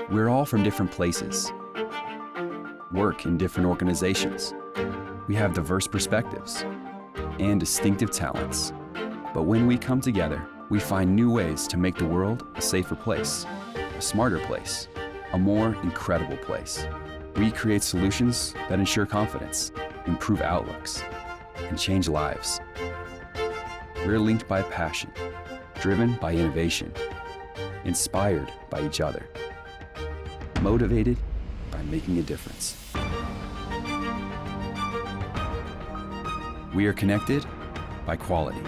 We're all from different places, work in different organizations. We have diverse perspectives and distinctive talents. But when we come together, we find new ways to make the world a safer place, a smarter place, a more incredible place. We create solutions that ensure confidence, improve outlooks, and change lives. We're linked by passion, driven by innovation, inspired by each other, motivated by making a difference. We are connected by quality.